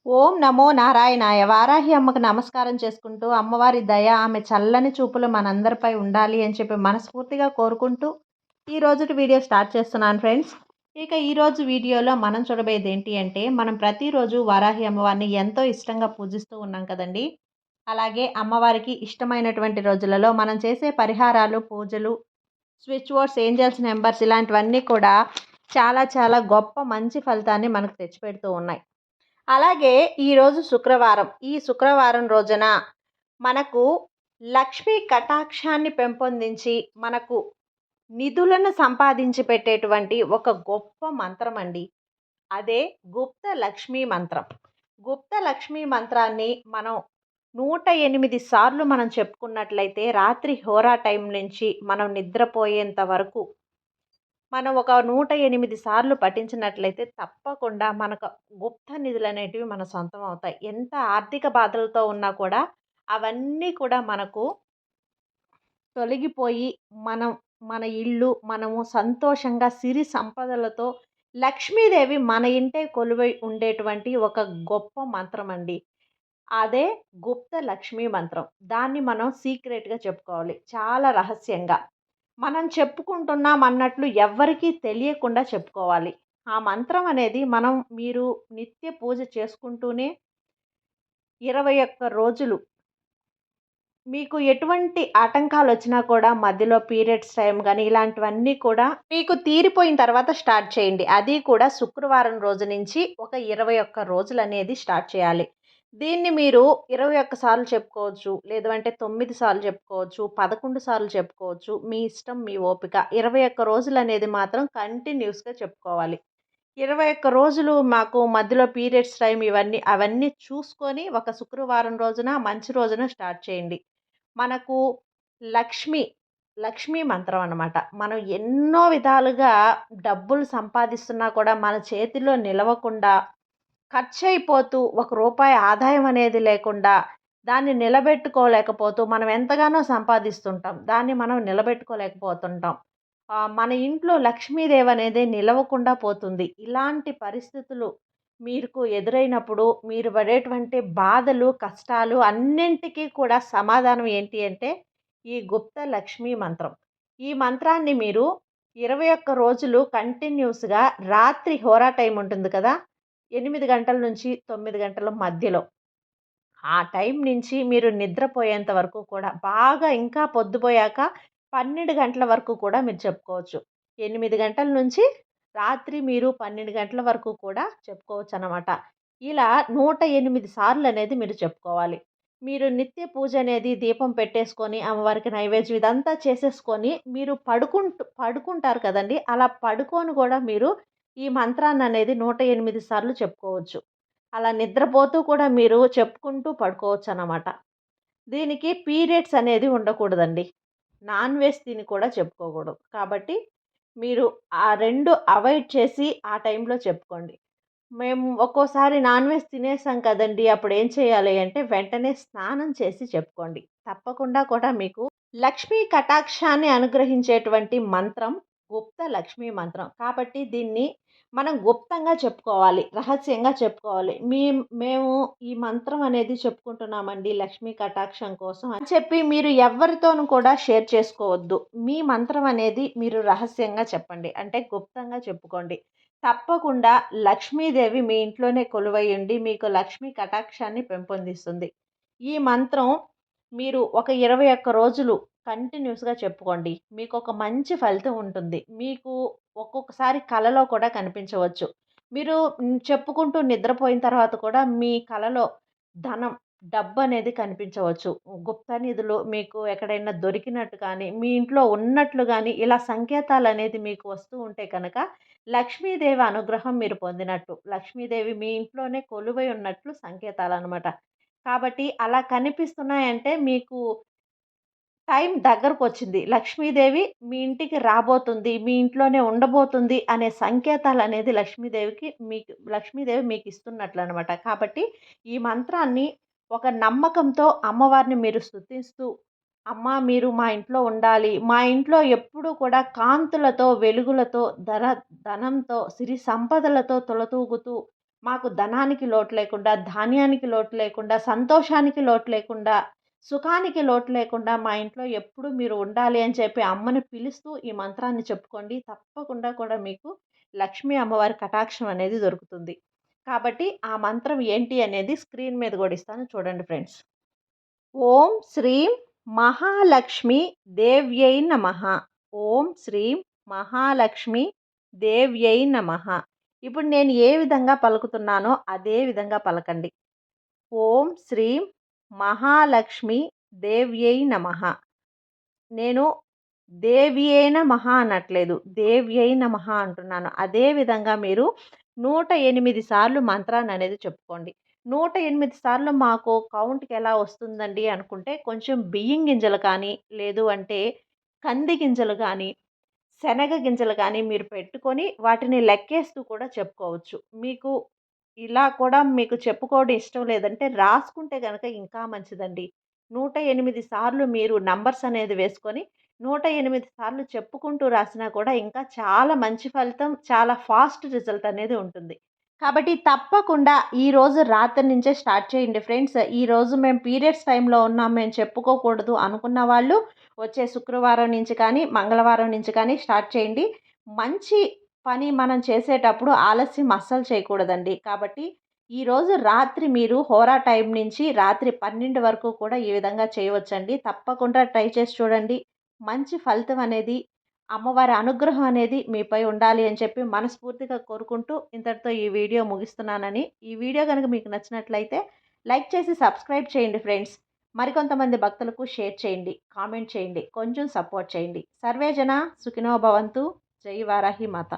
ఓం నమో నారాయణాయ. వారాహి అమ్మకు నమస్కారం చేసుకుంటూ, అమ్మవారి దయ, ఆమె చల్లని చూపులు మనందరిపై ఉండాలి అని చెప్పి మనస్ఫూర్తిగా కోరుకుంటూ, ఈ రోజుటి వీడియో స్టార్ట్ చేస్తున్నాను ఫ్రెండ్స్. ఇక ఈరోజు వీడియోలో మనం చూడబోయేది ఏంటి అంటే, మనం ప్రతిరోజు వారాహి అమ్మవారిని ఎంతో ఇష్టంగా పూజిస్తూ ఉన్నాం కదండి. అలాగే అమ్మవారికి ఇష్టమైనటువంటి రోజులలో మనం చేసే పరిహారాలు, పూజలు, స్విచ్ వర్డ్స్, ఏంజల్స్ నెంబర్స్ ఇలాంటివన్నీ కూడా చాలా చాలా గొప్ప మంచి ఫలితాన్ని మనకు తెచ్చిపెడుతూ ఉన్నాయి. అలాగే ఈరోజు శుక్రవారం. ఈ శుక్రవారం రోజున మనకు లక్ష్మీ కటాక్షాన్ని పెంపొందించి, మనకు నిధులను సంపాదించి పెట్టేటువంటి ఒక గొప్ప మంత్రం అండి. అదే గుప్త లక్ష్మీ మంత్రం. గుప్త లక్ష్మీ మంత్రాన్ని మనం 108 సార్లు మనం చెప్పుకున్నట్లయితే, రాత్రి హోరా టైం నుంచి మనం నిద్రపోయేంత వరకు మనం ఒక 108 సార్లు పఠించినట్లయితే తప్పకుండా మనకు గుప్త నిధులనేటివి మన సొంతం అవుతాయి. ఎంత ఆర్థిక బాధలతో ఉన్నా కూడా అవన్నీ కూడా మనకు తొలగిపోయి, మనం మన ఇల్లు మనము సంతోషంగా సిరి సంపదలతో లక్ష్మీదేవి మన ఇంటే కొలువై ఉండేటువంటి ఒక గొప్ప మంత్రం అండి. అదే గుప్త లక్ష్మీ మంత్రం. దాన్ని మనం సీక్రెట్‌గా చెప్పుకోవాలి. చాలా రహస్యంగా. మనం చెప్పుకుంటున్నాం అన్నట్లు ఎవ్వరికీ తెలియకుండా చెప్పుకోవాలి. ఆ మంత్రం అనేది మీరు నిత్య పూజ చేసుకుంటూనే 21 రోజులు మీకు ఎటువంటి ఆటంకాలొచ్చినా కూడా మధ్యలో పీరియడ్స్ టైమ్ గాని ఇలాంటివన్నీ కూడా మీకు తీరిపోయిన తర్వాత స్టార్ట్ చేయండి. అది కూడా శుక్రవారం రోజు నుంచి ఒక 21 రోజులనేది స్టార్ట్ చేయాలి. దీన్ని మీరు 21 సార్లు చెప్పుకోవచ్చు. లేదు అంటే 9 సార్లు చెప్పుకోవచ్చు. 11 సార్లు చెప్పుకోవచ్చు. మీ ఇష్టం, మీ ఓపిక. 21 రోజులనేది మాత్రం కంటిన్యూస్‌గా చెప్పుకోవాలి. 21 రోజులు మాకు మధ్యలో పీరియడ్స్ టైమ్ అవన్నీ చూసుకొని ఒక శుక్రవారం రోజున మంచి రోజున స్టార్ట్ చేయండి. మనకు లక్ష్మి, లక్ష్మీ మంత్రం అనమాట. మనం ఎన్నో విధాలుగా డబ్బులు సంపాదిస్తున్నా కూడా మన చేతిలో నిలవకుండా, ఖర్చయిపోతూ, ఒక రూపాయి ఆదాయం అనేది లేకుండా, దాన్ని నిలబెట్టుకోలేకపోతూ, మనం ఎంతగానో సంపాదిస్తుంటాం. దాన్ని మనం నిలబెట్టుకోలేకపోతుంటాం. మన ఇంట్లో లక్ష్మీదేవి అనేది నిలవకుండా పోతుంది. ఇలాంటి పరిస్థితులు మీకు ఎదురైనప్పుడు మీరు పడేటువంటి బాధలు, కష్టాలు అన్నింటికి కూడా సమాధానం ఏంటి అంటే, ఈ గుప్త లక్ష్మీ మంత్రం. ఈ మంత్రాన్ని మీరు 21 రోజులు కంటిన్యూస్‌గా రాత్రి హోరా టైం ఉంటుంది కదా! 8 గంటల నుంచి 9 గంటల మధ్యలో. ఆ టైం నుంచి మీరు నిద్రపోయేంత వరకు కూడా బాగా ఇంకా పొద్దుపోయాక 12 గంటల వరకు కూడా మీరు చెప్పుకోవచ్చు. 8 గంటల నుంచి రాత్రి మీరు 12 గంటల వరకు కూడా చెప్పుకోవచ్చనమాట. ఇలా 108 సార్లనేది మీరు చెప్పుకోవాలి. మీరు నిత్య పూజ అనేది దీపం పెట్టేసుకొని, అమ్మవారికి నైవేద్యం ఇదంతా చేసేసుకొని, మీరు పడుకుంటారు కదండీ! అలా పడుకొని గూడా మీరు ఈ మంత్రాన్ననేది 108 సార్లు చెప్పుకోవచ్చు. అలా నిద్రపోతూ కూడా మీరు చెప్పుకుంటూ పడుకోవచ్చనమాట. దీనికి పీరియడ్స్ అనేది ఉండకూడదండి. నాన్ వెజ్ తిని కూడా చెప్పుకోకూడదు. కాబట్టి మీరు ఆ 2 అవాయిడ్ చేసి ఆ టైంలో చెప్పుకోండి. మేము ఒక్కోసారి నాన్ వెజ్ తినేసాం కదండీ! అప్పుడేం చేయాలి అంటే వెంటనే స్నానం చేసి చెప్పుకోండి. తప్పకుండా కూడా మీకు లక్ష్మీ కటాక్షాన్ని అనుగ్రహించేటువంటి మంత్రం గుప్త లక్ష్మీ మంత్రం. కాబట్టి దీన్ని మనం గుప్తంగా చెప్పుకోవాలి. రహస్యంగా చెప్పుకోవాలి. మేము ఈ మంత్రం అనేది చెప్పుకుంటున్నామండి లక్ష్మీ కటాక్షం కోసం అని చెప్పి మీరు ఎవ్వరితోనూ కూడా షేర్ చేసుకోవద్దు. మీ మంత్రం అనేది మీరు రహస్యంగా చెప్పండి. అంటే గుప్తంగా చెప్పుకోండి. తప్పకుండా లక్ష్మీదేవి మీ ఇంట్లోనే కొలువై ఉండి మీకు లక్ష్మీ కటాక్షాన్ని పెంపొందిస్తుంది. ఈ మంత్రం మీరు ఒక 21 రోజులు కంటిన్యూస్‌గా చెప్పుకోండి. మీకొక మంచి ఫలితం ఉంటుంది. మీకు ఒక్కొక్కసారి కలలో కూడా కనిపించవచ్చు. మీరు చెప్పుకుంటూ నిద్రపోయిన తర్వాత కూడా మీ కలలో ధనం, డబ్బనేది కనిపించవచ్చు. గుప్త నిధులు మీకు ఎక్కడైనా దొరికినట్టు కానీ, మీ ఇంట్లో ఉన్నట్లు గానీ, ఇలా సంకేతాలనేది మీకు వస్తూ ఉంటే కనుక లక్ష్మీదేవి అనుగ్రహం మీరు పొందినట్టు. లక్ష్మీదేవి మీ ఇంట్లోనే కొలువై ఉన్నట్లు సంకేతాలనమాట. కాబట్టి అలా కనిపిస్తున్నాయంటే మీకు టైం దగ్గరకొచ్చింది. లక్ష్మీదేవి మీ ఇంటికి రాబోతుంది. మీ ఇంట్లోనే ఉండబోతుంది అనే సంకేతాలనేది లక్ష్మీదేవి మీకిస్తున్నట్లనమాట. కాబట్టి ఈ మంత్రాన్ని ఒక నమ్మకంతో అమ్మవారిని మీరు స్తుతిస్తూ, అమ్మా మీరు మా ఇంట్లో ఉండాలి. మా ఇంట్లో ఎప్పుడూ కూడా కాంతులతో, వెలుగులతో, ధనంతో, సిరి సంపదలతో తులతూగుతూ మాకు ధనానికి లోటు లేకుండా, ధాన్యానికి లోటు లేకుండా, సంతోషానికి లోటు లేకుండా, సుఖానికి లోటు లేకుండా మా ఇంట్లో ఎప్పుడు మీరు ఉండాలి అని చెప్పి అమ్మని పిలుస్తూ ఈ మంత్రాన్ని చెప్పుకోండి. తప్పకుండా కూడా మీకు లక్ష్మీ అమ్మవారి కటాక్షం అనేది దొరుకుతుంది. కాబట్టి ఆ మంత్రం ఏంటి అనేది స్క్రీన్ మీద కూడా ఇస్తాను చూడండి ఫ్రెండ్స్. ఓం శ్రీం మహాలక్ష్మి దేవ్యై నమః. ఓం శ్రీం మహాలక్ష్మి దేవ్యై నమః. ఇప్పుడు నేను ఏ విధంగా పలుకుతున్నానో అదే విధంగా పలకండి. ఓం శ్రీం మహాలక్ష్మి దేవ్యై నమః. నేను దేవ్యై నమః అనట్లేదు. దేవ్యై నమః అంటున్నాను. అదే విధంగా మీరు 108 సార్లు మంత్రాన్ని అనేది చెప్పుకోండి. 108 సార్లు మాకు కౌంట్‌కి ఎలా వస్తుందండి అనుకుంటే, కొంచెం బియ్యం గింజలు కానీ, లేదు అంటే కంది గింజలు గానీ, శనగ గింజలు గానీ మీరు పెట్టుకొని వాటిని లెక్కేస్తూ కూడా చెప్పుకోవచ్చు. మీకు ఇలా కూడా మీకు చెప్పుకోవడం ఇష్టం లేదంటే రాసుకుంటే గనక ఇంకా మంచిదండి. 108 సార్లు మీరు నంబర్స్ అనేది వేసుకొని 108 సార్లు చెప్పుకుంటూ రాసినా కూడా ఇంకా చాలా మంచి ఫలితం, చాలా ఫాస్ట్ రిజల్ట్ అనేది ఉంటుంది. కాబట్టి తప్పకుండా ఈరోజు రాత్రి నుంచే స్టార్ట్ చేయండి ఫ్రెండ్స్. ఈరోజు మేము పీరియడ్స్ టైంలో ఉన్నాం, మేము చెప్పుకోకూడదు అనుకున్న వాళ్ళు వచ్చే శుక్రవారం నుంచి కానీ, మంగళవారం నుంచి కానీ స్టార్ట్ చేయండి. మంచి పని మనం చేసేటప్పుడు ఆలస్యం అస్సలు చేయకూడదండి. కాబట్టి ఈరోజు రాత్రి మీరు హోరా టైం నుంచి రాత్రి 12 వరకు కూడా ఈ విధంగా చేయవచ్చండి. తప్పకుండా ట్రై చేసి చూడండి. మంచి ఫలితం అనేది, అమ్మవారి అనుగ్రహం అనేది మీపై ఉండాలి అని చెప్పి మనస్ఫూర్తిగా కోరుకుంటూ ఇంతటితో ఈ వీడియో ముగిస్తున్నానని. ఈ వీడియో గనుక మీకు నచ్చినట్లయితే లైక్ చేసి సబ్స్క్రైబ్ చేయండి ఫ్రెండ్స్. మరికొంతమంది భక్తులకు షేర్ చేయండి, కామెంట్ చేయండి, కొంచెం సపోర్ట్ చేయండి. సర్వే జన సుఖినో భవంతు. జై వారాహి మాత.